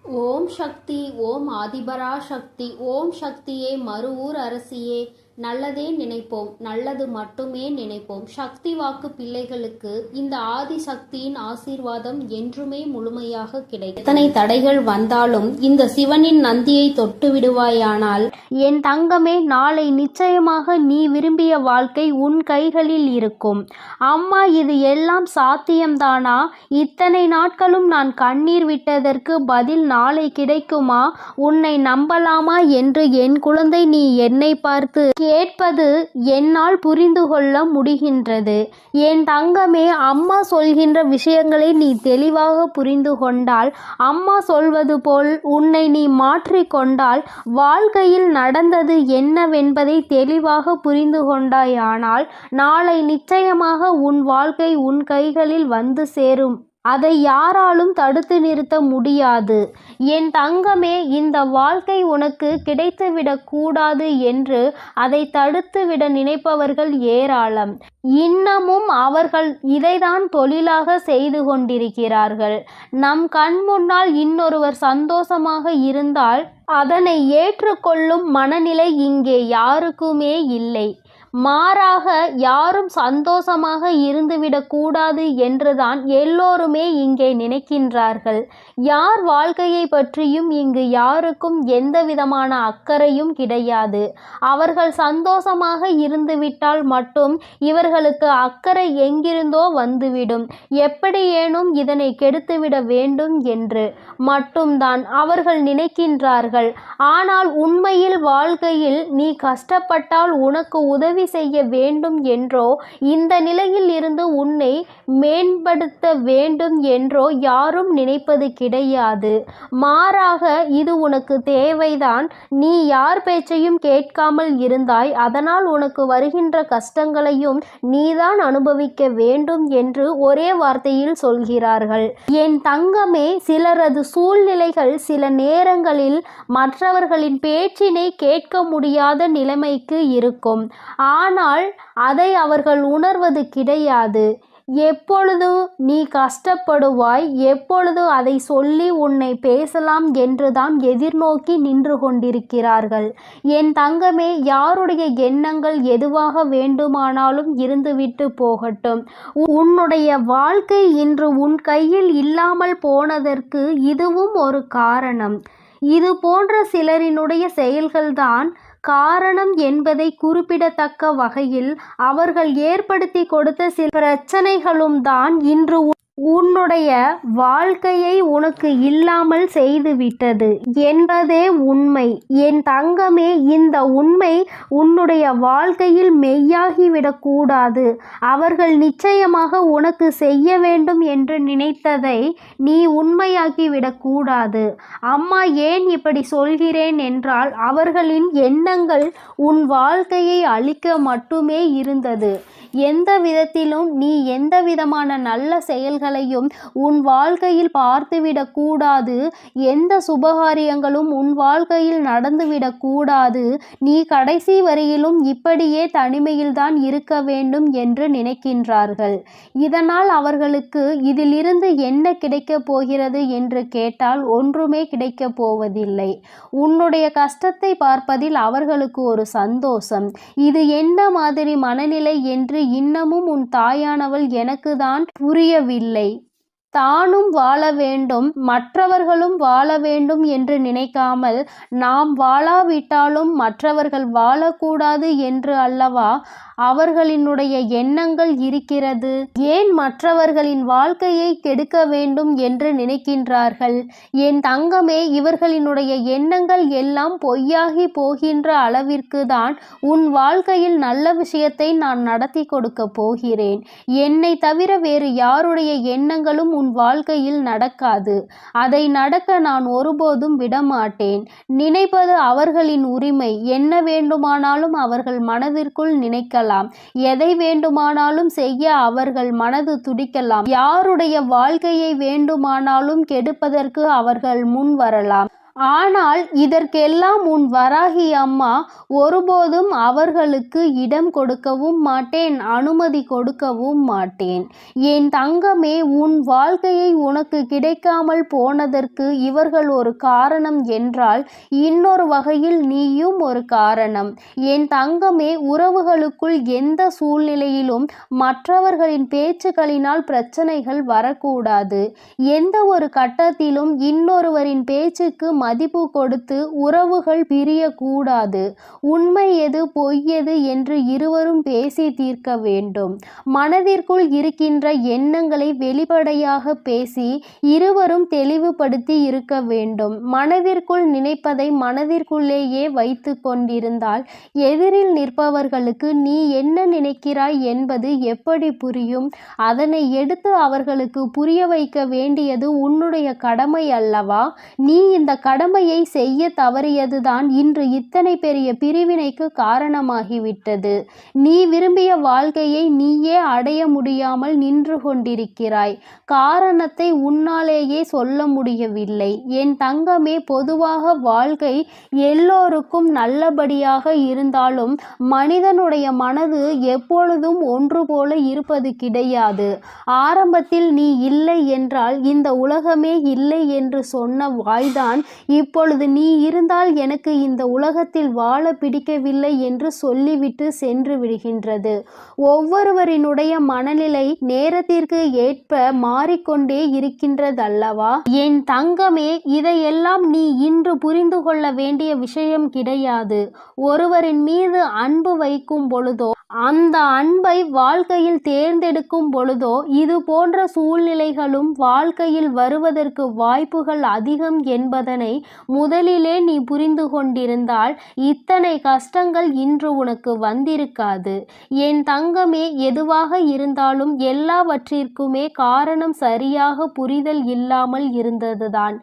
ஓம் சக்தி. ஓம் ஆதிபரா சக்தி. ஓம் சக்தியே, மறுவூர் அரசியே, நல்லதே நினைப்போம், நல்லது மட்டுமே நினைப்போம். சக்தி வாக்கு பிள்ளைகளுக்கு இந்த ஆதி சக்தியின் ஆசீர்வாதம் என்றுமே முழுமையாக கிடைக்கும். எத்தனை தடைகள் வந்தாலும் இந்த சிவனின் நந்தியை தொட்டு விடுவாயானால் என் தங்கமே, நாளை நிச்சயமாக நீ விரும்பிய வாழ்க்கை உன் கைகளில் இருக்கும். அம்மா, இது எல்லாம் சாத்தியம்தானா? இத்தனை நாட்களும் நான் கண்ணீர் விட்டதற்கு பதில் நாளை கிடைக்குமா? உன்னை நம்பலாமா என்று என் குழந்தை நீ என்னை பார்த்து கேட்பது என்னால் புரிந்து கொள்ள முடிகின்றது. என் தங்கமே, அம்மா சொல்கின்ற விஷயங்களை நீ தெளிவாக புரிந்து கொண்டால், அம்மா சொல்வது போல் உன்னை நீ மாற்றிக்கொண்டால், வாழ்க்கையில் நடந்தது என்னவென்பதை தெளிவாக புரிந்து கொண்டாயானால், நாளை நிச்சயமாக உன் வாழ்க்கை உன் கைகளில் வந்து சேரும். அதை யாராலும் தடுத்து நிறுத்த முடியாது. என் தங்கமே, இந்த வாழ்க்கை உனக்கு கிடைத்துவிடக் கூடாது என்று அதை தடுத்துவிட நினைப்பவர்கள் ஏராளம். இன்னமும் அவர்கள் இதைதான் தொழிலாக செய்து கொண்டிருக்கிறார்கள். நம் கண் முன்னால் இன்னொருவர் சந்தோஷமாக இருந்தால் அதனை ஏற்றுக்கொள்ளும் மனநிலை இங்கே யாருக்குமே இல்லை. மாறாக யாரும் சந்தோஷமாக இருந்துவிடக்கூடாது என்றுதான் எல்லோருமே இங்கே நினைக்கின்றார்கள். யார் வாழ்க்கையை பற்றியும் இங்கு யாருக்கும் எந்த விதமான அக்கறையும் கிடையாது. அவர்கள் சந்தோஷமாக இருந்துவிட்டால் மட்டும் இவர்களுக்கு அக்கறை எங்கிருந்தோ வந்துவிடும். எப்படியேனும் இதனை கெடுத்துவிட வேண்டும் என்று மட்டும்தான் அவர்கள் நினைக்கின்றார்கள். ஆனால் உண்மையில் வாழ்க்கையில் நீ கஷ்டப்பட்டால் உனக்கு உதவி செய்ய வேண்டும் என்றோ, இந்த நிலையில் இருந்து உன்னை மேம்படுத்த வேண்டும் என்றோ யாரும் நினைப்பது கிடையாது. மாறாக இது உனக்கு தேவைதான். நீ யார் பேச்சையும் கேட்காமல் இருந்தாய். அதனால் உனக்கு வருகின்ற கஷ்டங்களையும் நீதான் அனுபவிக்க வேண்டும் என்று ஒரே வார்த்தையில் சொல்கிறார்கள். என் தங்கமே, சிலரது சூழ்நிலைகள் சில நேரங்களில் மற்றவர்களின் பேச்சினை கேட்க முடியாத நிலைமைக்கு இருக்கும். ஆனால் அதை அவர்கள் உணர்வது கிடையாது. எப்பொழுது நீ கஷ்டப்படுவாய், எப்பொழுது அதை சொல்லி உன்னை பேசலாம் என்றுதான் எதிர்நோக்கி நின்று கொண்டிருக்கிறார்கள். என் தங்கமே, யாருடைய எண்ணங்கள் எதுவாக வேண்டுமானாலும் இருந்துவிட்டு போகட்டும். உன்னுடைய வாழ்க்கை இன்று உன் கையில் இல்லாமல் போனதற்கு இதுவும் ஒரு காரணம். இது போன்ற சிலரினுடைய செயல்கள்தான் காரணம் என்பதை குறிப்பிடத்தக்க வகையில் அவர்கள் ஏற்படுத்தி கொடுத்த சில பிரச்சனைகளும் தான் இன்று உன்னுடைய வாழ்க்கையை உனக்கு இல்லாமல் செய்துவிட்டது என்பதே உண்மை. என் தங்கமே, இந்த உண்மை உன்னுடைய வாழ்க்கையில் மெய்யாகிவிடக்கூடாது. அவர்கள் நிச்சயமாக உனக்கு செய்ய வேண்டும் என்று நினைத்ததை நீ உண்மையாக்கிவிடக்கூடாது. அம்மா ஏன் இப்படி சொல்கிறேன் என்றால், அவர்களின் எண்ணங்கள் உன் வாழ்க்கையை அழிக்க மட்டுமே இருந்தது. எந்த விதத்திலும் நீ எந்த விதமான நல்ல செயல்களையும் உன் வாழ்க்கையில் பார்த்துவிடக் கூடாது. எந்த சுபகாரியங்களும் உன் வாழ்க்கையில் நடந்துவிடக் கூடாது. நீ கடைசி வரையிலும் இப்படியே தனிமையில்தான் இருக்க வேண்டும் என்று நினைக்கின்றார்கள். இதனால் அவர்களுக்கு இதிலிருந்து என்ன கிடைக்கப் போகிறது என்று கேட்டால் ஒன்றுமே கிடைக்கப் போவதில்லை. உன்னுடைய கஷ்டத்தை பார்ப்பதில் அவர்களுக்கு ஒரு சந்தோஷம். இது என்ன மாதிரி மனநிலை என்று இன்னமும் உன் தாயானவள் எனக்கு தான் புரியவில்லை. தானும் வாழ வேண்டும், மற்றவர்களும் வாழ வேண்டும் என்று நினைக்காமல், நாம் வாழாவிட்டாலும் மற்றவர்கள் வாழக்கூடாது என்று அல்லவா அவர்களினுடைய எண்ணங்கள் இருக்கிறது. ஏன் மற்றவர்களின் வாழ்க்கையை கெடுக்க வேண்டும் என்று நினைக்கின்றார்கள்? என் தங்கமே, இவர்களினுடைய எண்ணங்கள் எல்லாம் பொய்யாகி போகின்ற அளவிற்கு தான் உன் வாழ்க்கையில் நல்ல விஷயத்தை நான் நடத்தி கொடுக்க போகிறேன். என்னை தவிர வேறு யாருடைய எண்ணங்களும் உன் வாழ்க்கையில் நடக்காது. அதை நடக்க நான் ஒருபோதும் விடமாட்டேன். நினைப்பது அவர்களின் உரிமை. என்ன வேண்டுமானாலும் அவர்கள் மனதிற்குள் நினைக்கலாம். எதை வேண்டுமானாலும் செய்ய அவர்கள் மனது துடிக்கலாம். யாருடைய வாழ்க்கையை வேண்டுமானாலும் கெடுப்பதற்கு அவர்கள் முன் வரலாம். ஆனால் இதற்கெல்லாம் உன் வராகி அம்மா ஒருபோதும் அவர்களுக்கு இடம் கொடுக்கவும் மாட்டேன், அனுமதி கொடுக்கவும் மாட்டேன். என் தங்கமே, உன் வாழ்க்கையை உனக்கு கிடைக்காமல் போனதற்கு இவர்கள் ஒரு காரணம் என்றால் இன்னொரு வகையில் நீயும் ஒரு காரணம். என் தங்கமே, உறவுகளுக்குள் எந்த சூழ்நிலையிலும் மற்றவர்களின் பேச்சுக்களினால் பிரச்சனைகள் வரக்கூடாது. எந்த ஒரு கட்டத்திலும் இன்னொருவரின் பேச்சுக்கு மதிப்பு கொடுத்து உறவுகள் பிரியக்கூடாது. உண்மை எது பொய் எது என்று இருவரும் பேசி தீர்க்க வேண்டும். மனதிற்குள் இருக்கின்ற எண்ணங்களை வெளிப்படையாக பேசி இருவரும் தெளிவுபடுத்தி இருக்க வேண்டும். மனதிற்குள் நினைப்பதை மனதிற்குள்ளேயே வைத்து கொண்டிருந்தால் எதிரில் நிற்பவர்களுக்கு நீ என்ன நினைக்கிறாய் என்பது எப்படி புரியும்? அதனை எடுத்து அவர்களுக்கு புரிய வைக்க வேண்டியது உன்னுடைய கடமை அல்லவா? நீ இந்த கடமையை செய்ய தவறியதுதான் இன்று இத்தனை பெரிய பிரிவினைக்கு காரணமாகிவிட்டது. நீ விரும்பிய வாழ்க்கையை நீயே அடைய முடியாமல் நின்று கொண்டிருக்கிறாய். காரணத்தை உன்னாலேயே சொல்ல முடியவில்லை. என் தங்கமே, பொதுவாக வாழ்க்கை எல்லோருக்கும் நல்லபடியாக இருந்தாலும் மனிதனுடைய மனது எப்பொழுதும் ஒன்று போல இருப்பது கிடையாது. ஆரம்பத்தில் நீ இல்லை என்றால் இந்த உலகமே இல்லை என்று சொன்ன வாய்தான் இப்பொழுது நீ இருந்தால் எனக்கு இந்த உலகத்தில் வாழ பிடிக்கவில்லை என்று சொல்லிவிட்டு சென்று விடுகின்றது. ஒவ்வொருவரினுடைய மனநிலை நேரத்திற்கு ஏற்ப மாறிக்கொண்டே இருக்கின்றதல்லவா? என் தங்கமே, இதையெல்லாம் நீ இன்று புரிந்து கொள்ள வேண்டிய விஷயம் கிடையாது. ஒருவரின் மீது அன்பு வைக்கும் பொழுதோ அந்த அன்பை வாழ்க்கையில் தேர்ந்தெடுக்கும் பொழுதோ இது போன்ற சூழ்நிலைகளும் வாழ்க்கையில் வருவதற்கு வாய்ப்புகள் அதிகம் என்பதனை முதலிலே நீ புரிந்து கொண்டிருந்தால் இத்தனை கஷ்டங்கள் இன்று உனக்கு வந்திருக்காது. என் தங்கமே, எதுவாக இருந்தாலும் எல்லாவற்றிற்குமே காரணம் சரியாக புரிதல் இல்லாமல் இருந்ததுதான்.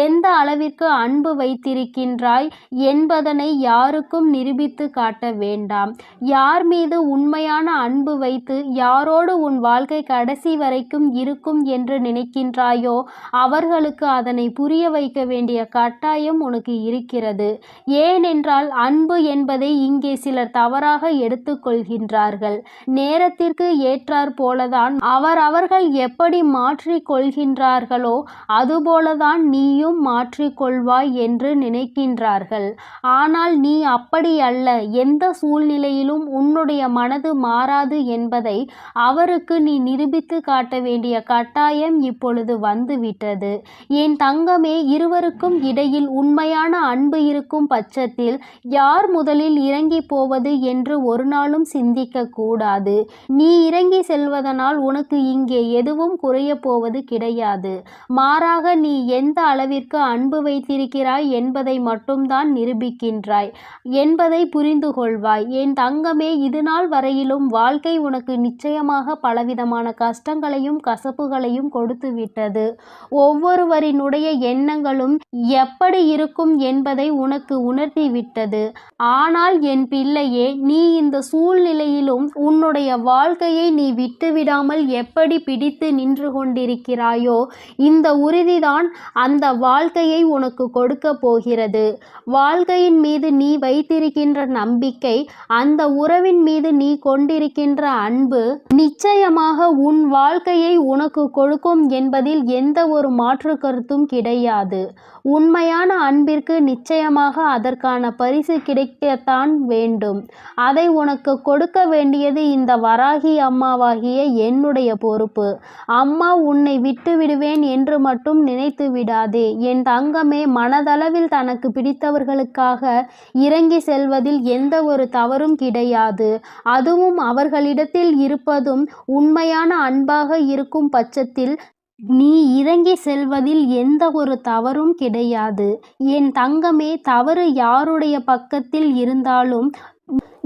எந்த அளவிற்கு அன்பு வைத்திருக்கின்றாய் என்பதனை யாருக்கும் நிரூபித்து காட்ட வேண்டாம். யார் மீது உண்மையான அன்பு வைத்து யாரோடு உன் வாழ்க்கை கடைசி வரைக்கும் இருக்கும் என்று நினைக்கின்றாயோ அவர்களுக்கு அதனை புரிய வைக்க வேண்டிய கட்டாயம் உனக்கு இருக்கிறது. ஏனென்றால் அன்பு என்பதை இங்கே சிலர் தவறாக எடுத்துக்கொள்கின்றார்கள். நேரத்திற்கு ஏற்றாற் போலதான் அவர்கள் எப்படி மாற்றிக் கொள்கின்றார்களோ அதுபோலதான் நீயும் மாற்றிக்கொள்வாய் என்று நினைக்கின்றார்கள். ஆனால் நீ அப்படி அல்ல. எந்த சூழ்நிலையிலும் உன்னுடைய மனது மாறாது என்பதை அவருக்கு நீ நிரூபித்து காட்ட வேண்டிய கட்டாயம் இப்பொழுது வந்துவிட்டது. என் தங்கமே, இருவருக்கும் இடையில் உண்மையான அன்பு இருக்கும் பட்சத்தில் யார் முதலில் இறங்கி போவது என்று ஒரு நாளும் சிந்திக்க கூடாது. நீ இறங்கி செல்வதனால் உனக்கு இங்கே எதுவும் குறைய போவது கிடையாது. மாறாக நீ எந்த அளவிற்கு அன்பு வைத்திருக்கிறாய் என்பதை மட்டும்தான் நிரூபிக்கின்றாய் என்பதை புரிந்து கொள்வாய். என் தங்கமே, இதுநாள் வரையிலும் வாழ்க்கை உனக்கு நிச்சயமாக பலவிதமான கஷ்டங்களையும் கசப்புகளையும் கொடுத்து விட்டது. ஒவ்வொருவரினுடைய எண்ணங்களும் எப்படி இருக்கும் என்பதை உனக்கு உணர்த்தி விட்டது. ஆனால் என் பிள்ளையே, நீ இந்த சூழ்நிலையிலும் உன்னுடைய வாழ்க்கையை நீ விட்டுவிடாமல் எப்படி பிடித்து நின்று கொண்டிருக்கிறாயோ இந்த உறுதிதான் அந்த வாழ்க்கையை உனக்கு கொடுக்க போகிறது. வாழ்க்கையின் மீது நீ வைத்திருக்கின்ற நம்பிக்கை, அந்த உறவின் மீது நீ கொண்டிருக்கின்ற அன்பு நிச்சயமாக உன் வாழ்க்கையை உனக்கு கொடுக்கும் என்பதில் எந்த ஒரு மாற்று கருத்தும் கிடையாது. உண்மையான அன்பிற்கு நிச்சயமாக அதற்கான பரிசு கிடைக்கத்தான் வேண்டும். அதை உனக்கு கொடுக்க வேண்டியது இந்த வராகி அம்மாவாகிய என்னுடைய பொறுப்பு. அம்மா உன்னை விட்டு விடுவேன் என்று மட்டும் நினைத்து விடாதே. என் தங்கமே, மனதளவில் தனக்கு பிடித்தவர்களுக்காக இறங்கி செல்வதில் எந்த ஒரு தவறும் கிடையாது. அதுவும் அவர்களிடத்தில் இருப்பதும் உண்மையான அன்பாக இருக்கும் பட்சத்தில் நீ இறங்கி செல்வதில் எந்த ஒரு தவறும் கிடையாது. என் தங்கமே, தவறு யாருடைய பக்கத்தில் இருந்தாலும்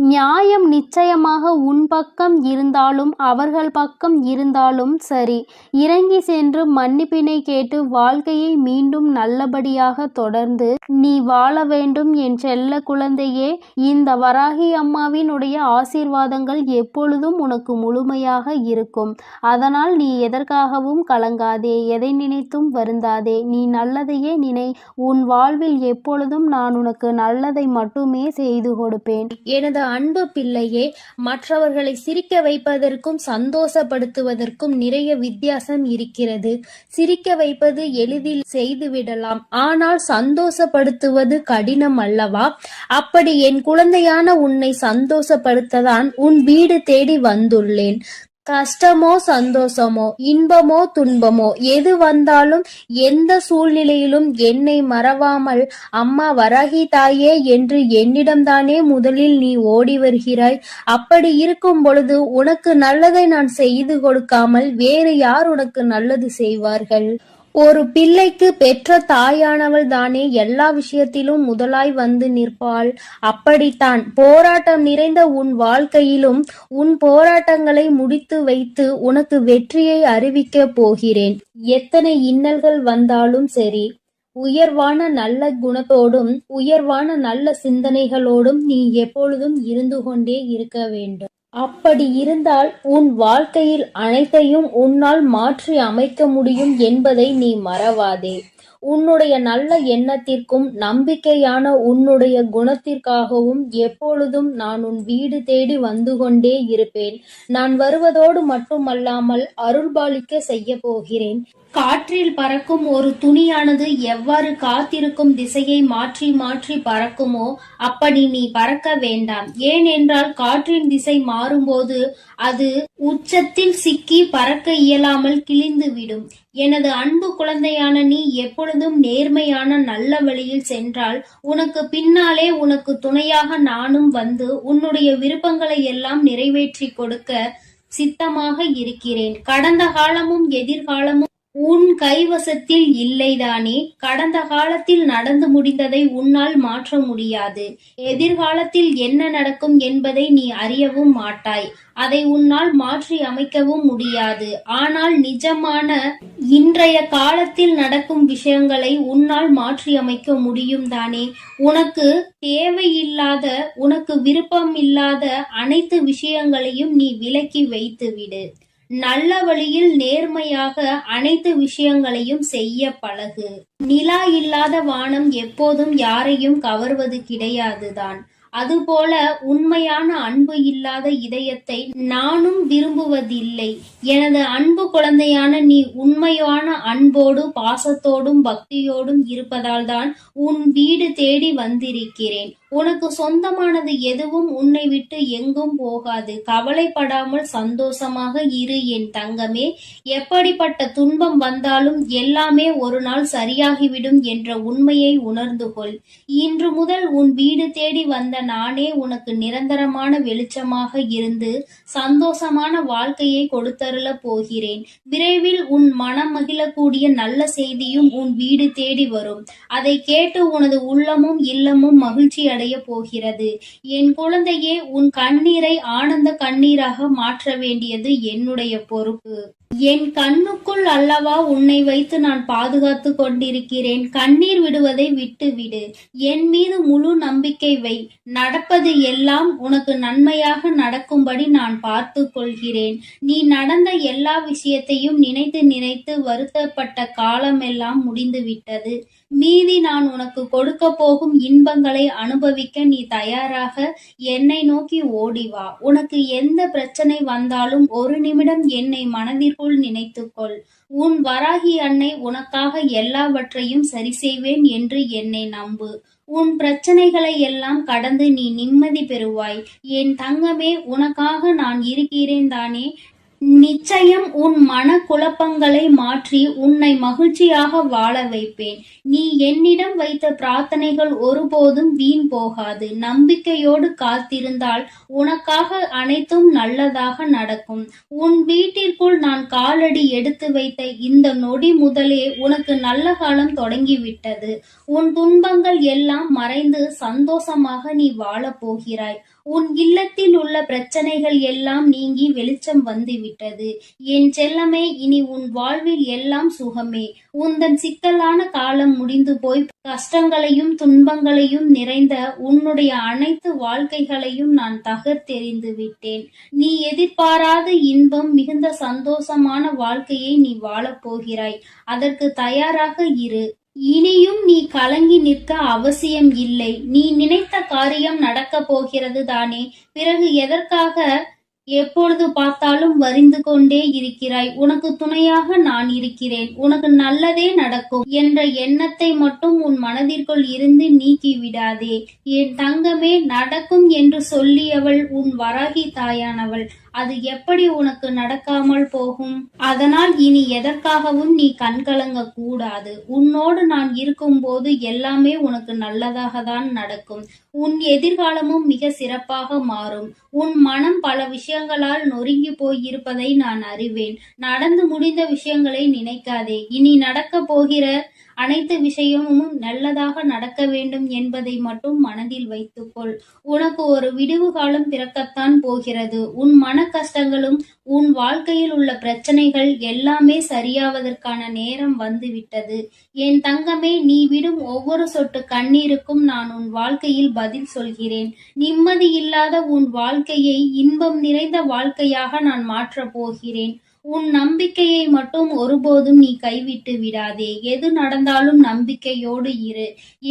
நியாயம் நிச்சயமாக உன் பக்கம் இருந்தாலும் அவர்கள் பக்கம் இருந்தாலும் சரி, இறங்கி சென்று மன்னிப்பினை கேட்டு வாழ்க்கையை மீண்டும் நல்லபடியாக தொடர்ந்து நீ வாழ வேண்டும் என் செல்ல குழந்தையே. இந்த வராகி அம்மாவினுடைய ஆசீர்வாதங்கள் எப்பொழுதும் உனக்கு முழுமையாக இருக்கும். அதனால் நீ எதற்காகவும் கலங்காதே, எதை நினைத்தும் வருந்தாதே. நீ நல்லதையே நினை. உன் வாழ்வில் எப்பொழுதும் நான் உனக்கு நல்லதை மட்டுமே செய்து கொடுப்பேன். எனது அன்பு பிள்ளையே, மற்றவர்களை சிரிக்க வைப்பதற்கும் சந்தோஷப்படுத்துவதற்கும் நிறைய வித்தியாசம் இருக்கிறது. சிரிக்க வைப்பது எளிதில் செய்துவிடலாம், ஆனால் சந்தோஷப்படுத்துவது கடினம் அல்லவா? அப்படி என் குழந்தையான உன்னை சந்தோஷப்படுத்ததான் உன் வீடு தேடி வந்துள்ளேன். கஷ்டமோ சந்தோஷமோ இன்பமோ துன்பமோ எது வந்தாலும் எந்த சூழ்நிலையிலும் என்னை மறவாமல் அம்மா வராகி தாயே என்று என்னிடம்தானே முதலில் நீ ஓடி வருகிறாய். அப்படி இருக்கும் பொழுது உனக்கு நல்லதை நான் செய்து கொடுக்காமல் வேறு யார் உனக்கு நல்லது செய்வார்கள்? ஒரு பிள்ளைக்கு பெற்ற தாயானவள் தானே எல்லா விஷயத்திலும் முதலாய் வந்து நிற்பாள். அப்படித்தான் போராட்டம் நிறைந்த உன் வாழ்க்கையிலும் உன் போராட்டங்களை முடித்து வைத்து உனக்கு வெற்றியை அறிவிக்க போகிறேன். எத்தனை இன்னல்கள் வந்தாலும் சரி, உயர்வான நல்ல குணத்தோடும் உயர்வான நல்ல சிந்தனைகளோடும் நீ எப்பொழுதும் இருந்து கொண்டே இருக்க வேண்டும். அப்படி இருந்தால் உன் வாழ்க்கையில் அனைத்தையும் உன்னால் மாற்றி அமைக்க முடியும் என்பதை நீ மறவாதே. உன்னுடைய நல்ல எண்ணத்திற்கும் நம்பிக்கையான உன்னுடைய குணத்திற்காகவும் எப்பொழுதும் நான் உன் வீடு தேடி வந்து கொண்டே இருப்பேன். நான் வருவதோடு மட்டுமல்லாமல் அருள்பாலிக்க செய்ய போகிறேன். காற்றில் பறக்கும் ஒரு துணியானது எவ்வாறு காத்திருக்கும் திசையை மாற்றி மாற்றி பறக்குமோ அப்படி நீ பறக்க வேண்டாம். ஏனென்றால் காற்றின் திசை மாறும்போது அது உச்சத்தில் சிக்கி பறக்க இயலாமல் கிழிந்துவிடும். எனது அன்பு குழந்தையான நீ எப்பொழுதும் நேர்மையான நல்ல வழியில் சென்றால் உனக்கு பின்னாலே உனக்கு துணையாக நானும் வந்து உன்னுடைய விருப்பங்களை எல்லாம் நிறைவேற்றி கொடுக்க சித்தமாக இருக்கிறேன். கடந்த காலமும் எதிர்காலமும் உன் கைவசத்தில் இல்லைதானே? கடந்த காலத்தில் நடந்து முடிந்ததை உன்னால் மாற்ற முடியாது. எதிர்காலத்தில் என்ன நடக்கும் என்பதை நீ அறியவும் மாட்டாய். அதை உன்னால் மாற்றி அமைக்கவும் முடியாது. ஆனால் நிஜமான இன்றைய காலத்தில் நடக்கும் விஷயங்களை உன்னால் மாற்றி அமைக்க முடியும் தானே? உனக்கு தேவையில்லாத, உனக்கு விருப்பம் இல்லாத அனைத்து விஷயங்களையும் நீ விலக்கி வைத்துவிடு. நல்ல வழியில் நேர்மையாக அனைத்து விஷயங்களையும் செய்ய பழகு. நிலா இல்லாத வானம் எப்போதும் யாரையும் கவர்வது கிடையாதுதான். அதுபோல உண்மையான அன்பு இல்லாத இதயத்தை நானும் விரும்புவதில்லை. எனது அன்பு குழந்தையான நீ உண்மையான அன்போடு பாசத்தோடும் பக்தியோடும் இருப்பதால் தான் உன் வீடு தேடி வந்திருக்கிறேன். உனக்கு சொந்தமானது எதுவும் உன்னை விட்டு எங்கும் போகாது. கவலைப்படாமல் சந்தோஷமாக இரு என் தங்கமே. எப்படிப்பட்ட துன்பம் வந்தாலும் எல்லாமே ஒரு நாள் சரியாகிவிடும் என்ற உண்மையை உணர்ந்து கொள். இன்று முதல் உன் வீடு தேடி வந்த நானே உனக்கு நிரந்தரமான வெளிச்சமாக இருந்து சந்தோஷமான வாழ்க்கையை கொடுத்தருள போகிறேன். விரைவில் உன் மனம் மகிழக்கூடிய நல்ல செய்தியும் உன் வீடு தேடி வரும். அதை கேட்டு உனது உள்ளமும் இல்லமும் மகிழ்ச்சி அடைய போகிறது. என் குழந்தையே, உன் கண்ணீரை ஆனந்த கண்ணீராக மாற்ற வேண்டியது என்னுடைய பொறுப்பு. என் கண்ணுக்குள் அல்லவா உன்னை வைத்து நான் பாதுகாத்து கொண்டிருக்கிறேன். கண்ணீர் விடுவதை விட்டுவிடு. என் மீது முழு நம்பிக்கை வை. நடப்பது எல்லாம் உனக்கு நன்மையாக நடக்கும்படி நான் பார்த்து கொள்கிறேன். நீ நடந்த எல்லா விஷயத்தையும் நினைத்து நினைத்து வருத்தப்பட்ட காலமெல்லாம் முடிந்துவிட்டது. மீதி நான் உனக்கு கொடுக்க போகும் இன்பங்களை அனுபவிக்க நீ தயாராக என்னை நோக்கி ஓடிவா. உனக்கு எந்த பிரச்சனை வந்தாலும் ஒரு நிமிடம் என்னை மனதிற்குள் நினைத்துக்கொள். உன் வராகி அன்னை உனக்காக எல்லாவற்றையும் சரி செய்வேன் என்று என்னை நம்பு. உன் பிரச்சனைகளை எல்லாம் கடந்து நீ நிம்மதி பெறுவாய். என் தங்கமே, உனக்காக நான் இருக்கிறேன் தானே? நிச்சயம் உன் மன குழப்பங்களை மாற்றி உன்னை மகிழ்ச்சியாக வாழ வைப்பேன். நீ என்னிடம் வைத்த பிரார்த்தனைகள் ஒருபோதும் வீண் போகாது. நம்பிக்கையோடு காத்திருந்தால் உனக்காக அனைத்தும் நல்லதாக நடக்கும். உன் வீட்டிற்குள் நான் காலடி எடுத்து வைத்த இந்த நொடி முதலே உனக்கு நல்ல காலம் தொடங்கிவிட்டது. உன் துன்பங்கள் எல்லாம் மறைந்து சந்தோஷமாக நீ வாழப் போகிறாய். உன் இல்லத்தில் உள்ள பிரச்சனைகள் எல்லாம் நீங்கி வெளிச்சம் வந்துவிட்டது. என் செல்லமே, இனி உன் வாழ்வில் எல்லாம் சுகமே. உந்தன் சிக்கலான காலம் முடிந்து போய் கஷ்டங்களையும் துன்பங்களையும் நிறைந்த உன்னுடைய அனைத்து வாழ்க்கைகளையும் நான் தகர்த்தெறிந்து விட்டேன். நீ எதிர்பாராத இன்பம் மிகுந்த சந்தோஷமான வாழ்க்கையை நீ வாழப் போகிறாய். அதற்கு தயாராக இரு. இனியும் நீ கலங்கி நிற்க அவசியம் இல்லை. நீ நினைத்த காரியம் நடக்கப் போகிறது தானே. பிறகு எதற்காக எப்பொழுது பார்த்தாலும் வரிந்து கொண்டே இருக்கிறாய்? உனக்கு துணையாக நான் இருக்கிறேன். உனக்கு நல்லதே நடக்கும் என்ற எண்ணத்தை மட்டும் உன் மனதிற்குள் இருந்து நீக்கி விடாதே. என் தங்கமே, நடக்கும் என்று சொல்லியவள் உன் வராகி தாயானவள். அது எப்படி உனக்கு நடக்காமல் போகும்? அதனால் இனி எதற்காகவும் நீ கண்கலங்க கூடாது. உன்னோடு நான் இருக்கும்போது எல்லாமே உனக்கு நல்லதாக தான் நடக்கும். உன் எதிர்காலமும் மிக சிறப்பாக மாறும். உன் மனம் பல விஷயங்களால் நொறுங்கி போயிருப்பதை நான் அறிவேன். நடந்து முடிந்த விஷயங்களை நினைக்காதே. இனி நடக்க போகிற அனைத்து விஷயமும் நல்லதாக நடக்க வேண்டும் என்பதை மட்டும் மனதில் வைத்துக்கொள். உனக்கு ஒரு விடிவு காலம் பிறக்கத்தான் போகிறது. உன் மன கஷ்டங்களும் உன் வாழ்க்கையில் உள்ள பிரச்சனைகள் எல்லாமே சரியாவதற்கான நேரம் வந்துவிட்டது. என் தங்கமே, நீ விடும் ஒவ்வொரு சொட்டு கண்ணீருக்கும் நான் உன் வாழ்க்கையில் பதில் சொல்கிறேன். நிம்மதி இல்லாத உன் வாழ்க்கையை இன்பம் நிறைந்த வாழ்க்கையாக நான் மாற்றப் போகிறேன். உன் நம்பிக்கையை மட்டும் ஒருபோதும் நீ கைவிட்டு விடாதே. எது நடந்தாலும் நம்பிக்கையோடு இரு.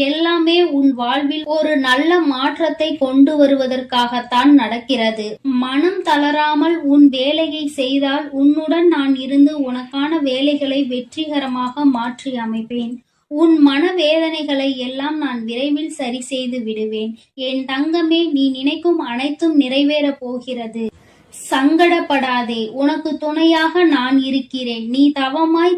எல்லாமே உன் வாழ்வில் ஒரு நல்ல மாற்றத்தை கொண்டு வருவதற்காகத்தான் நடக்கிறது. மனம் தளராமல் உன் வேலையை செய்தால் உன்னுடன் நான் இருந்து உனக்கான வேலைகளை வெற்றிகரமாக மாற்றி அமைப்பேன். உன் மனவேதனைகளை எல்லாம் நான் விரைவில் சரி செய்து விடுவேன். என் தங்கமே, நீ நினைக்கும் அனைத்தும் நிறைவேறப் போகிறது. சங்கடப்படாதே. உனக்கு துணையாக நான் இருக்கிறேன். நீ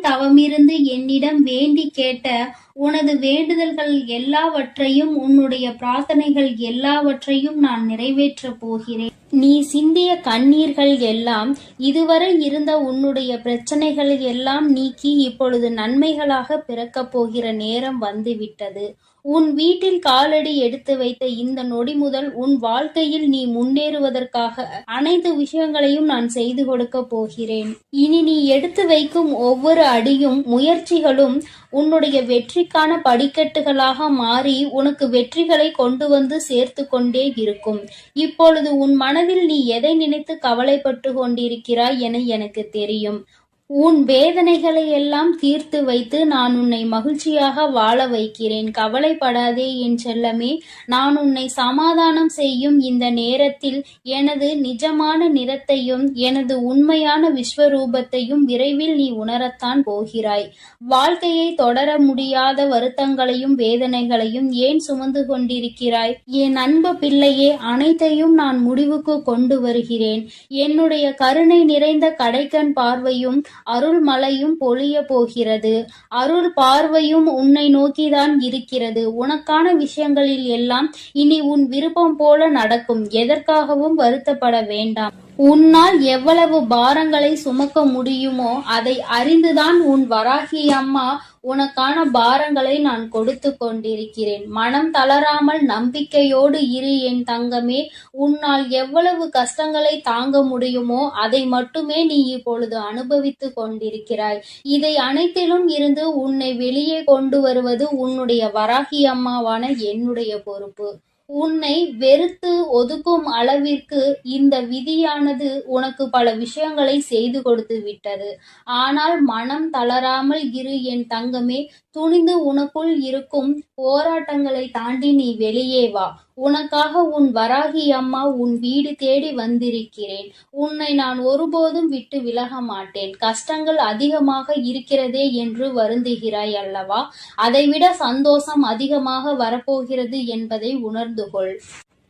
தவமிருந்து என்னிடம் வேண்டி கேட்ட உனது வேண்டுதல்கள் எல்லாவற்றையும், உன்னுடைய பிரார்த்தனைகள் எல்லாவற்றையும் நான் நிறைவேற்றப் போகிறேன். நீ சிந்திய கண்ணீர்கள் எல்லாம், இதுவரை இருந்த உன்னுடைய பிரச்சனைகள் எல்லாம் நீக்கி இப்பொழுது நன்மைகளாக பிறக்கப் போகிற நேரம் வந்துவிட்டது. உன் வீட்டில் காலடி எடுத்து வைத்த இந்த நொடி முதல் உன் வாழ்க்கையில் நீ முன்னேறுவதற்காக அனைத்து விஷயங்களையும் நான் செய்து கொடுக்க போகிறேன். இனி நீ எடுத்து வைக்கும் ஒவ்வொரு அடியும் முயற்சிகளும் உன்னுடைய வெற்றிக்கான படிக்கட்டுகளாக மாறி உனக்கு வெற்றிகளை கொண்டு வந்து சேர்த்து கொண்டே இருக்கும். இப்பொழுது உன் மனதில் நீ எதை நினைத்து கவலைப்பட்டு கொண்டிருக்கிறாய் என எனக்கு தெரியும். உன் வேதனைகளை எல்லாம் தீர்த்து வைத்து நான் உன்னை மகிழ்ச்சியாக வாழ வைக்கிறேன். கவலைப்படாதே என் செல்லமே. நான் உன்னை சமாதானம் செய்யும் இந்த நேரத்தில் எனது நிஜமான நிறத்தையும் எனது உண்மையான விஸ்வரூபத்தையும் விரைவில் நீ உணரத்தான் போகிறாய். வாழ்க்கையை தொடர முடியாத வருத்தங்களையும் வேதனைகளையும் ஏன் சுமந்து கொண்டிருக்கிறாய்? என் அன்பு பிள்ளையே, அனைத்தையும் நான் முடிவுக்கு கொண்டு வருகிறேன். என்னுடைய கருணை நிறைந்த கடைக்கண் பார்வையும் அருள் மழையும் பொழிய போகிறது. அருள் பார்வையும் உன்னை நோக்கிதான் இருக்கிறது. உனக்கான விஷயங்களில் எல்லாம் இனி உன் விருப்பம் போல நடக்கும். எதற்காகவும் வருத்தப்பட வேண்டாம். உன்னால் எவ்வளவு பாரங்களை சுமக்க முடியுமோ அதை அறிந்துதான் உன் வராகி அம்மா உனக்கான பாரங்களை நான் கொடுத்து கொண்டிருக்கிறேன். மனம் தளராமல் நம்பிக்கையோடு இரு என் தங்கமே. உன்னால் எவ்வளவு கஷ்டங்களை தாங்க முடியுமோ அதை மட்டுமே நீ இப்பொழுது அனுபவித்து கொண்டிருக்கிறாய். இதை அனைத்திலும் இருந்து உன்னை வெளியே கொண்டு வருவது உன்னுடைய வராகி அம்மாவான என்னுடைய பொறுப்பு. உன்னை வெறுத்து ஒதுக்கும் அளவிற்கு இந்த விதியானது உனக்கு பல விஷயங்களை செய்து கொடுத்து விட்டது. ஆனால் மனம் தளராமல் இரு என் தங்கமே. துணிந்து உனக்குள் இருக்கும் போராட்டங்களை தாண்டி நீ வெளியே வா. உனக்காக உன் வராகி அம்மா உன் வீடு தேடி வந்திருக்கிறேன். உன்னை நான் ஒருபோதும் விட்டு விலக மாட்டேன். கஷ்டங்கள் அதிகமாக இருக்கிறதே என்று வருந்துகிறாய் அல்லவா? அதைவிட சந்தோஷம் அதிகமாக வரப்போகிறது என்பதை உணர்ந்து கொள்.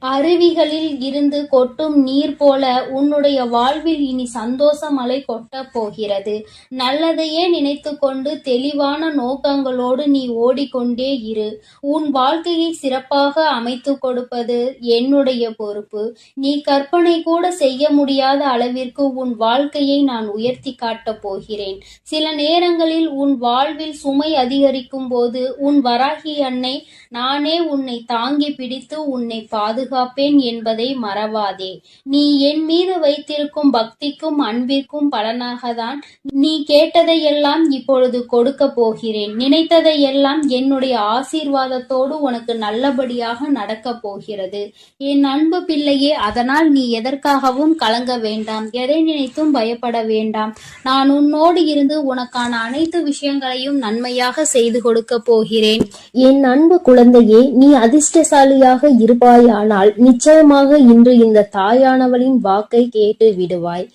அருவிகளில் இருந்து கொட்டும் நீர் போல உன்னுடைய வாழ்வில் இனி சந்தோஷ மழை கொட்டப் போகிறது. நல்லதையே நினைத்து கொண்டு தெளிவான நோக்கங்களோடு நீ ஓடிக்கொண்டே இரு. உன் வாழ்க்கையை சிறப்பாக அமைத்து கொடுப்பது என்னுடைய பொறுப்பு. நீ கற்பனை கூட செய்ய முடியாத அளவிற்கு உன் வாழ்க்கையை நான் உயர்த்தி காட்டப் போகிறேன். சில நேரங்களில் உன் வாழ்வில் சுமை அதிகரிக்கும் போது உன் வராகி அன்னை நானே உன்னை தாங்கி பிடித்து உன்னை பாதுகாக்கிறேன். பாதுகாப்பேன் என்பதை மறவாதே. நீ என் மீது வைத்திருக்கும் பக்திக்கும் அன்பிற்கும் பலனாகத்தான் நீ கேட்டதையெல்லாம் இப்பொழுது கொடுக்க போகிறேன். நினைத்ததையெல்லாம் என்னுடைய ஆசீர்வாதத்தோடு உனக்கு நல்லபடியாக நடக்கப் போகிறது. என் அன்பு பிள்ளையே, அதனால் நீ எதற்காகவும் கலங்க வேண்டாம், எதை நினைத்தும் பயப்பட வேண்டாம். நான் உன்னோடு இருந்து உனக்கான அனைத்து விஷயங்களையும் நன்மையாக செய்து கொடுக்க போகிறேன். என் அன்பு குழந்தையே, நீ அதிர்ஷ்டசாலியாக இருப்பாயானால் நிச்சயமாக இன்று இந்த தாயானவளின் வாக்கை கேட்டு விடுவாய்.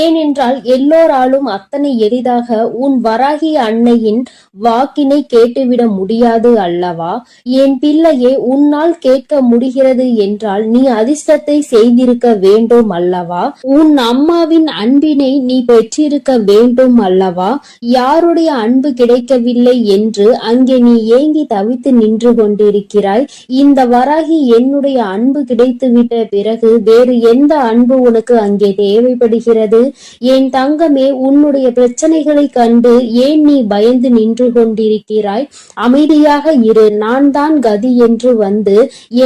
ஏனென்றால் எல்லோராலும் அத்தனை எளிதாக உன் வராகி அன்னையின் வாக்கினை கேட்டுவிட முடியாது அல்லவா? என் பிள்ளையே, உன்னால் கேட்க முடிகிறது என்றால் நீ அதிர்ஷ்டத்தை செய்திருக்க வேண்டும் அல்லவா? உன் அம்மாவின் அன்பினை நீ பெற்றிருக்க வேண்டும் அல்லவா? யாருடைய அன்பு கிடைக்கவில்லை என்று அங்கே நீ ஏங்கி தவித்து நின்று கொண்டிருக்கிறாய். இந்த வராகி என்னுடைய அன்பு கிடைத்துவிட்ட பிறகு வேறு எந்த அன்பு உனக்கு அங்கே தேவைப்படுகிறது? என் தங்கமே, உன்னுடைய பிரச்சனைகளை கண்டு ஏன் நீ பயந்து நின்று கொண்டிருக்கிறாய்? அமைதியாக இரு. நான் தான் கதி என்று வந்து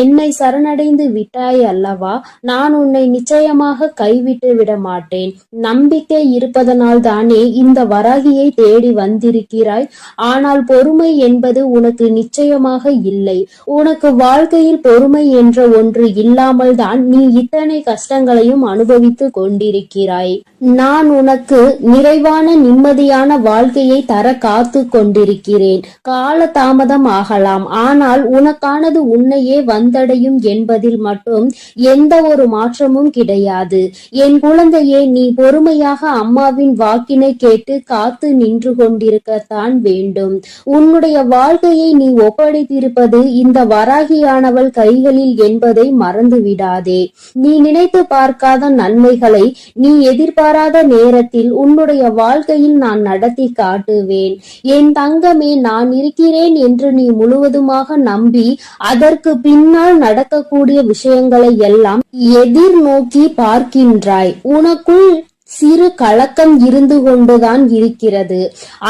என்னை சரணடைந்து விட்டாய் அல்லவா? நான் உன்னை நிச்சயமாக கைவிட்டு விட மாட்டேன். நம்பிக்கை இருப்பதனால் தானே இந்த வராகியை தேடி வந்திருக்கிறாய். ஆனால் பொறுமை என்பது உனக்கு நிச்சயமாக இல்லை. உனக்கு வாழ்க்கையில் பொறுமை என்ற ஒன்று இல்லாமல் தான் நீ இத்தனை கஷ்டங்களையும் அனுபவித்து கொண்டிருக்கிறாய். நான் உனக்கு நிறைவான நிம்மதியான வாழ்க்கையை தர காத்து கொண்டிருக்கிறேன். கால தாமதம் ஆகலாம், ஆனால் உனக்கானது உன்னையே வந்தடையும் என்பதில் மட்டும் எந்த ஒரு மாற்றமும் கிடையாது. என் குழந்தையே, நீ பொறுமையாக அம்மாவின் வாக்கினை கேட்டு காத்து நின்று கொண்டிருக்கத்தான் வேண்டும். உன்னுடைய வாழ்க்கையை நீ ஒப்படைத்திருப்பது இந்த வராகியானவள் கைகளில் என்பதை மறந்து விடாதே. நீ நினைத்து பார்க்காத நன்மைகளை நீ எதிர்பாராத நேரத்தில் உன்னுடைய வாழ்க்கையில் நான் நடத்தி காட்டுவேன். என் தங்கமே, நான் இருக்கிறேன் என்று நீ முழுவதுமாக நம்பி அதற்கு பின்னால் நடக்கக்கூடிய விஷயங்களை எல்லாம் எதிர்நோக்கி பார்க்கின்றாய். உனக்குள் சிறு கலக்கம் இருந்து கொண்டுதான் இருக்கிறது.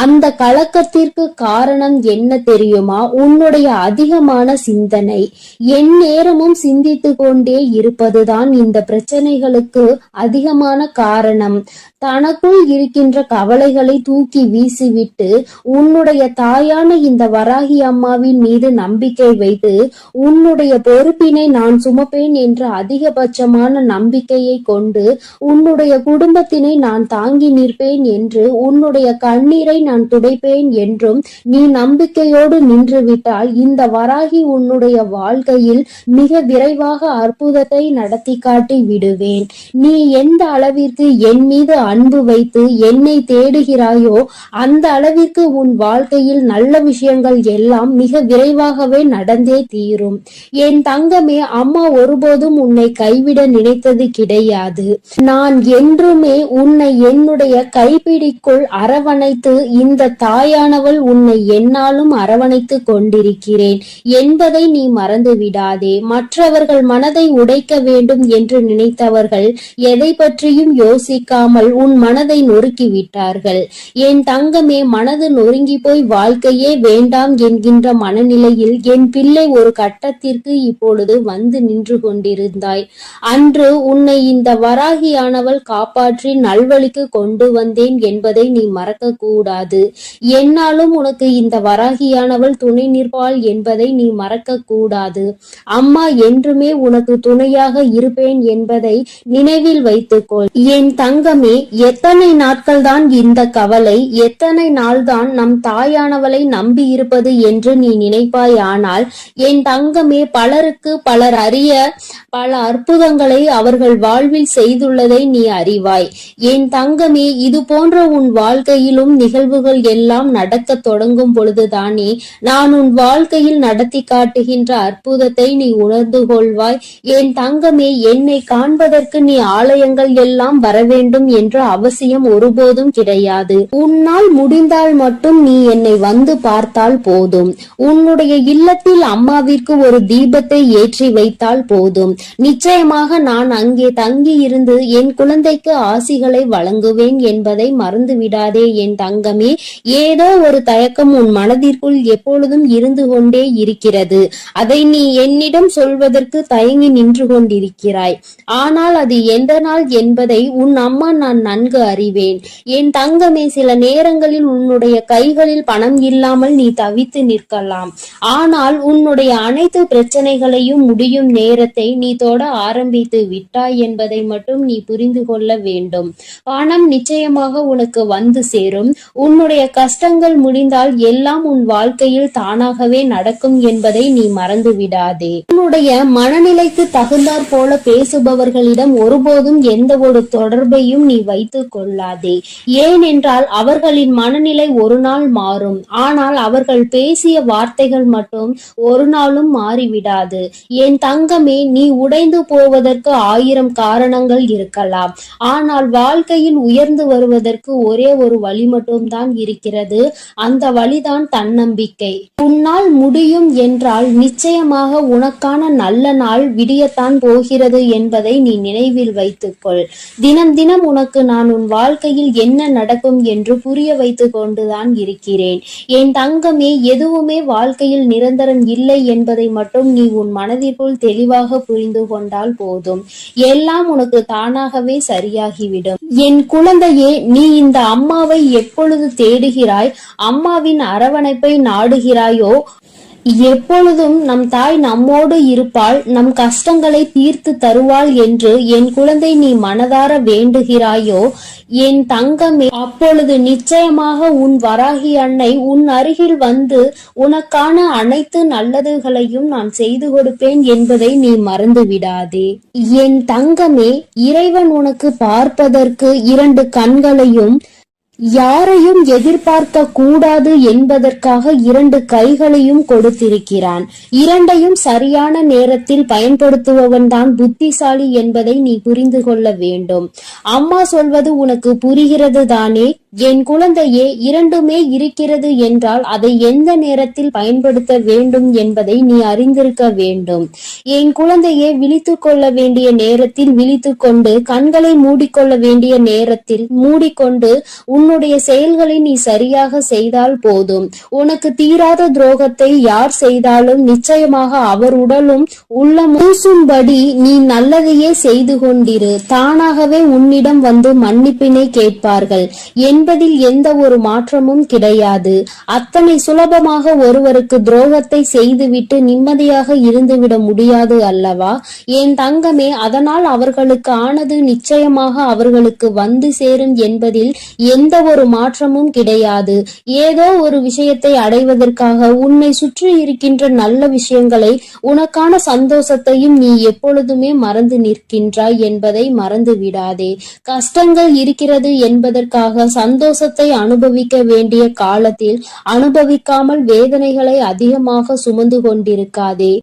அந்த கலக்கத்திற்கு காரணம் என்ன தெரியுமா? உன்னுடைய அதிகமான சிந்தனை. என் நேரமும் சிந்தித்து கொண்டே இருப்பதுதான் இந்த பிரச்சனைகளுக்கு அதிகமான காரணம். தனக்குள் இருக்கின்ற கவலைகளை தூக்கி வீசிவிட்டு உன்னுடைய தாயான இந்த வராகி அம்மாவின் மீது நம்பிக்கை வைத்து உன்னுடைய பொறுப்பினை நான் சுமப்பேன் என்ற அதிகபட்சமான நம்பிக்கையை கொண்டு உன்னுடைய குடும்பத்தினை நான் தாங்கி நிற்பேன் என்று, உன்னுடைய கண்ணீரை நான் துடைப்பேன் என்றும் நீ நம்பிக்கையோடு நின்றுவிட்டால் இந்த வராகி உன்னுடைய வாழ்க்கையில் மிக விரைவாக அற்புதத்தை நடத்தி காட்டி விடுவேன். நீ எந்த அளவிற்கு என் மீது அன்பு வைத்து என்னை தேடுகிறாயோ அந்த அளவிற்கு உன் வாழ்க்கையில் நல்ல விஷயங்கள் எல்லாம் மிக விரைவாகவே நடந்தே தீரும். என் தங்கமே, அம்மா ஒருபோதும் உன்னை கைவிட நினைத்தது கிடையாது. நான் என்றுமே உன்னை என்னுடைய கைப்பிடிக்குள் அரவணைத்து இந்த தாயானவள் உன்னை என்னாலும் அரவணைத்து கொண்டிருக்கிறேன் என்பதை நீ மறந்து விடாதே. மற்றவர்கள் மனதை உடைக்க வேண்டும் என்று நினைத்தவர்கள் எதை பற்றியும் யோசிக்காமல் உன் மனதை நொறுக்கி விட்டார்கள். என் தங்கமே, மனது நொறுங்கி போய் வாழ்க்கையே வேண்டாம் என்கின்ற மனநிலையில் என் பிள்ளை ஒரு கட்டத்திற்கு இப்பொழுது வந்து நின்று கொண்டிருந்தாய். அன்று உன்னை இந்த வராகியானவள் காப்பாற்றி நல்வழிக்கு கொண்டு வந்தேன் என்பதை நீ மறக்க கூடாது. என்னாலும் உனக்கு இந்த வராகியானவள் துணை நிற்பாள் என்பதை நீ மறக்க கூடாது. அம்மா என்றுமே உனக்கு துணையாக இருப்பேன் என்பதை நினைவில் வைத்துக்கொள். என் தங்கமே, எத்தனை நாட்கள் தான் இந்த கவலை, எத்தனை நாள்தான் நம் தாயானவளை நம்பி இருப்பது என்று நீ நினைப்பாய். ஆனால் என் தங்கமே, பலருக்கு பலர் அறிய பல அற்புதங்களை அவர்கள் வாழ்வில் செய்துள்ளதை நீ அறிவாய். என் தங்கமே, இது போன்ற உன் வாழ்க்கையிலும் நிகழ்வுகள் எல்லாம் நடக்க தொடங்கும் பொழுதுதானே நான் உன் வாழ்க்கையில் நடத்தி காட்டுகின்ற அற்புதத்தை நீ உணர்ந்து கொள்வாய். என் தங்கமே, என்னை காண்பதற்கு நீ ஆலயங்கள் எல்லாம் வர வேண்டும் என்ற அவசியம் ஒருபோதும் கிடையாது. உன்னால் முடிந்தால் மட்டும் நீ என்னை வந்து பார்த்தால் போதும். உன்னுடைய இல்லத்தில் அம்மாவிற்கு ஒரு தீபத்தை ஏற்றி வைத்தால் போதும். நிச்சயமாக நான் அங்கே தங்கி இருந்து என் குழந்தைக்கு ஆசிகளை வழங்குவேன் என்பதை மறந்து விடாதே என் தங்கமே. ஏதோ ஒரு தயக்கம் உன் மனதிற்குள் எப்பொழுதும் இருந்து கொண்டே இருக்கிறது. அதை நீ என்னிடம் சொல்வதற்கு தயங்கி நின்று கொண்டிருக்கிறாய். ஆனால் அது எந்த நாள் என்பதை உன் அம்மா நான் நன்கு அறிவேன். என் தங்கமே, சில நேரங்களில் உன்னுடைய கைகளில் பணம் இல்லாமல் நீ தவித்து நிற்கலாம். ஆனால் உன்னுடைய அனைத்து பிரச்சனைகளையும் முடியும் நேரத்தை நீ தொட ஆரம்பித்து விட்டாய் என்பதை மட்டும் நீ புரிந்து கொள்ள வேண்டும். பணம் நிச்சயமாக உனக்கு வந்து சேரும். உன்னுடைய கஷ்டங்கள் முடிந்தால் எல்லாம் உன் வாழ்க்கையில் தானாகவே நடக்கும் என்பதை நீ மறந்து விடாதே. உன்னுடைய மனநிலைக்கு தகுந்தாற் போல பேசுபவர்களிடம் ஒருபோதும் எந்த ஒரு தொடர்பையும் நீ வைத்துக் கொள்ளாதே. ஏனென்றால் அவர்களின் மனநிலை ஒரு நாள் மாறும். ஆனால் அவர்கள் பேசிய வார்த்தைகள் மட்டும் ஒரு நாளும் மாறிவிடாது. என் தங்கமே, நீ உடைந்து போவதற்கு 1000 காரணங்கள் இருக்கலாம். ஆனால் வாழ்க்கையில் உயர்ந்து வருவதற்கு ஒரே ஒரு வழி மட்டும்தான் இருக்கிறது. அந்த வழிதான் தன்னம்பிக்கை. உன்னால் முடியும் என்றால் நிச்சயமாக உனக்கான நல்ல நாள் விடியத்தான் போகிறது என்பதை நீ நினைவில் வைத்துக்கொள். தினம் தினம் உனக்கு நான் உன் வாழ்க்கையில் என்ன நடக்கும் என்று புரிய வைத்துக் கொண்டுதான் இருக்கிறேன். என் தங்கமே, எதுவுமே வாழ்க்கையில் நிரந்தரம் இல்லை என்பதை மட்டும் நீ உன் மனதிற்குள் தெளிவாக புரிந்து கொண்டால் போதும். எல்லாம் உனக்கு தானாகவே சரியாகிவிடும். என் குழந்தையே, நீ இந்த அம்மாவை எப்பொழுது தேடுகிறாய், அம்மாவின் அரவணைப்பை நாடுகிறாயோ, எப்பொழுதும் நம் தாய் நம்மோடு இருப்பாள், நம் கஷ்டங்களை தீர்த்து தருவாள் என்று என் குழந்தை நீ மனதார வேண்டுகிறாயோ என் தங்கமே, அப்பொழுது நிச்சயமாக உன் வராகி அன்னை உன் அருகில் வந்து உனக்கான அனைத்து நல்லதுகளையும் நான் செய்து கொடுப்பேன் என்பதை நீ மறந்து விடாதே. என் தங்கமே, இறைவன் உனக்கு பார்ப்பதற்கு 2 கண்களையும், யாரையும் எதிர்பார்க்க கூடாது என்பதற்காக 2 கைகளையும் கொடுத்திருக்கிறான். 2ஐயும் சரியான நேரத்தில் பயன்படுத்துபவன் தான் புத்திசாலி என்பதை நீ புரிந்து கொள்ள வேண்டும். அம்மா சொல்வது உனக்கு புரிகிறது தானே? என் குழந்தையே, 2மே இருக்கிறது என்றால் அதை எந்த நேரத்தில் பயன்படுத்த வேண்டும் என்பதை நீ அறிந்திருக்க வேண்டும். என் குழந்தையே, விழித்துக் கொள்ள வேண்டிய நேரத்தில் விழித்துக் கொண்டு, கண்களை மூடிக்கொள்ள வேண்டிய நேரத்தில் மூடிக்கொண்டு உன்னுடைய செயல்களை நீ சரியாக செய்தால் போதும். உனக்கு தீராத துரோகத்தை யார் செய்தாலும் நிச்சயமாக அவர் உடலும் உள்ளமும் பூசும்படி நீ நல்லதையே செய்து கொண்டிரு. தானாகவே உன்னிடம் வந்து மன்னிப்பினை கேட்பார்கள் என்பதில் எந்த ஒரு மாற்றமும் கிடையாது. அத்தனை சுலபமாக ஒருவருக்கு துரோகத்தை செய்துவிட்டு நிம்மதியாக இருந்துவிட முடியாது அல்லவா என் தங்கமே? அதனால் அவர்களுக்கு ஆனது நிச்சயமாக அவர்களுக்கு வந்து சேரும் என்பதில் எந்த ஒரு மாற்றமும் கிடையாது. ஏதோ ஒரு விஷயத்தை அடைவதற்காக உன்னை சுற்றி இருக்கின்ற நல்ல விஷயங்களை, உனக்கான சந்தோஷத்தையும் நீ எப்பொழுதுமே மறந்து நிற்கின்றாய் என்பதை மறந்து விடாதே. கஷ்டங்கள் இருக்கிறது என்பதற்காக சந்தோஷத்தை அனுபவிக்க வேண்டிய காலத்தில் அனுபவிக்காமல் வேதனைகளை அதிகமாக சுமந்து கொண்டிருக்காதே.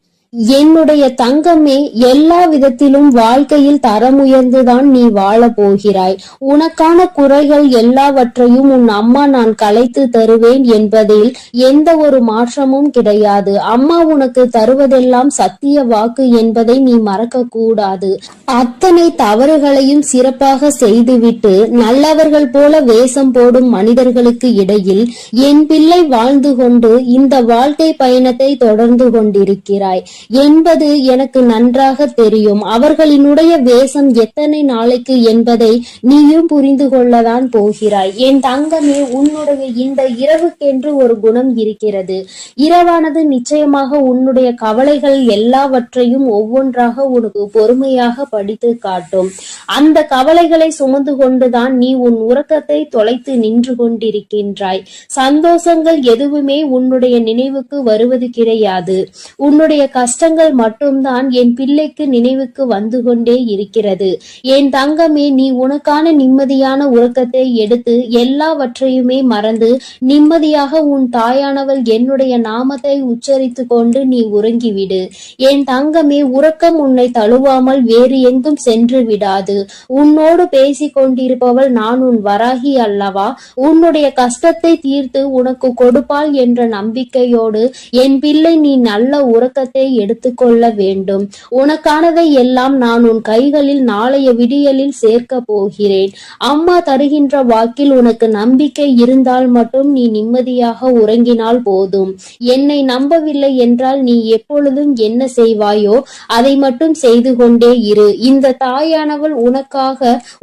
என்னுடைய தங்கமே, எல்லா விதத்திலும் வாழ்க்கையில் தரம் உயர்ந்துதான் நீ வாழ போகிறாய். உனக்கான குறைகள் எல்லாவற்றையும் உன் அம்மா நான் கலைத்து தருவேன் என்பதில் எந்த ஒரு மாற்றமும் கிடையாது. அம்மா உனக்கு தருவதெல்லாம் சத்திய வாக்கு என்பதை நீ மறக்க கூடாது. அத்தனை தவறுகளையும் சிறப்பாக செய்துவிட்டு நல்லவர்கள் போல வேஷம் போடும் மனிதர்களுக்கு இடையில் என் பிள்ளை வாழ்ந்து கொண்டு இந்த வாழ்க்கை பயணத்தை தொடர்ந்து கொண்டிருக்கிறாய் என்பது எனக்கு நன்றாக தெரியும். அவர்களினுடைய வேஷம் எத்தனை நாளைக்கு என்பதை நீயும் புரிந்து கொள்ளதான் போகிறாய். என் தங்கமே, உன்னுடைய இந்த இரவுக்கென்று ஒரு குணம் இருக்கிறது. இரவானது நிச்சயமாக உன்னுடைய கவலைகள் எல்லாவற்றையும் ஒவ்வொன்றாக உனக்கு பொறுமையாக படித்து காட்டும். அந்த கவலைகளை சுமந்து கொண்டுதான் நீ உன் உறக்கத்தை தொலைத்து நின்று கொண்டிருக்கின்றாய். சந்தோஷங்கள் எதுவுமே உன்னுடைய நினைவுக்கு வருவது கிடையாது. உன்னுடைய கஷ்டங்கள் மட்டும்தான் என் பிள்ளைக்கு நினைவுக்கு வந்து கொண்டே இருக்கிறது. என் தங்கமே, நீ உனக்கான நிம்மதியான உறக்கத்தை எடுத்து எல்லாவற்றையுமே மறந்து நிம்மதியாக உன் தாயானவள் என்னுடைய நாமத்தை உச்சரித்து கொண்டு நீ உறங்கிவிடு. என் தங்கமே, உறக்கம் உன்னை தழுவாமல் வேறு எங்கும் சென்று விடாது. உன்னோடு பேசிக் கொண்டிருப்பவள் நான் உன் வராகி அல்லவா? உன்னுடைய கஷ்டத்தை தீர்த்து உனக்கு கொடுப்பாள் என்ற நம்பிக்கையோடு என் பிள்ளை நீ நல்ல உறக்கத்தை எடுத்துக்கொள்ள வேண்டும். உனக்கானதை எல்லாம் நான் உன் கைகளில் நாளைய விடியலில் சேர்க்க போகிறேன். அம்மா தருகின்ற வாக்கில் உனக்கு நம்பிக்கை இருந்தால் மட்டும் நீ நிம்மதியாக உறங்கினால் போதும். என்னை நம்பவில்லை என்றால் நீ எப்பொழுதும் என்ன செய்வாயோ அதை மட்டும் செய்து கொண்டே இரு. இந்த தாயானவள் உனக்காக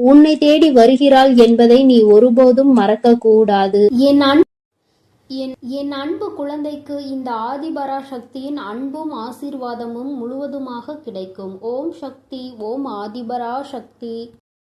உன்னை தேடி வருகிறாள் என்பதை நீ ஒருபோதும் மறக்க கூடாது. என் அன்பு குழந்தைக்கு இந்த ஆதிபராசக்தியின் அன்பும் ஆசீர்வாதமும் முழுவதுமாக கிடைக்கும். ஓம் சக்தி. ஓம் ஆதிபராசக்தி.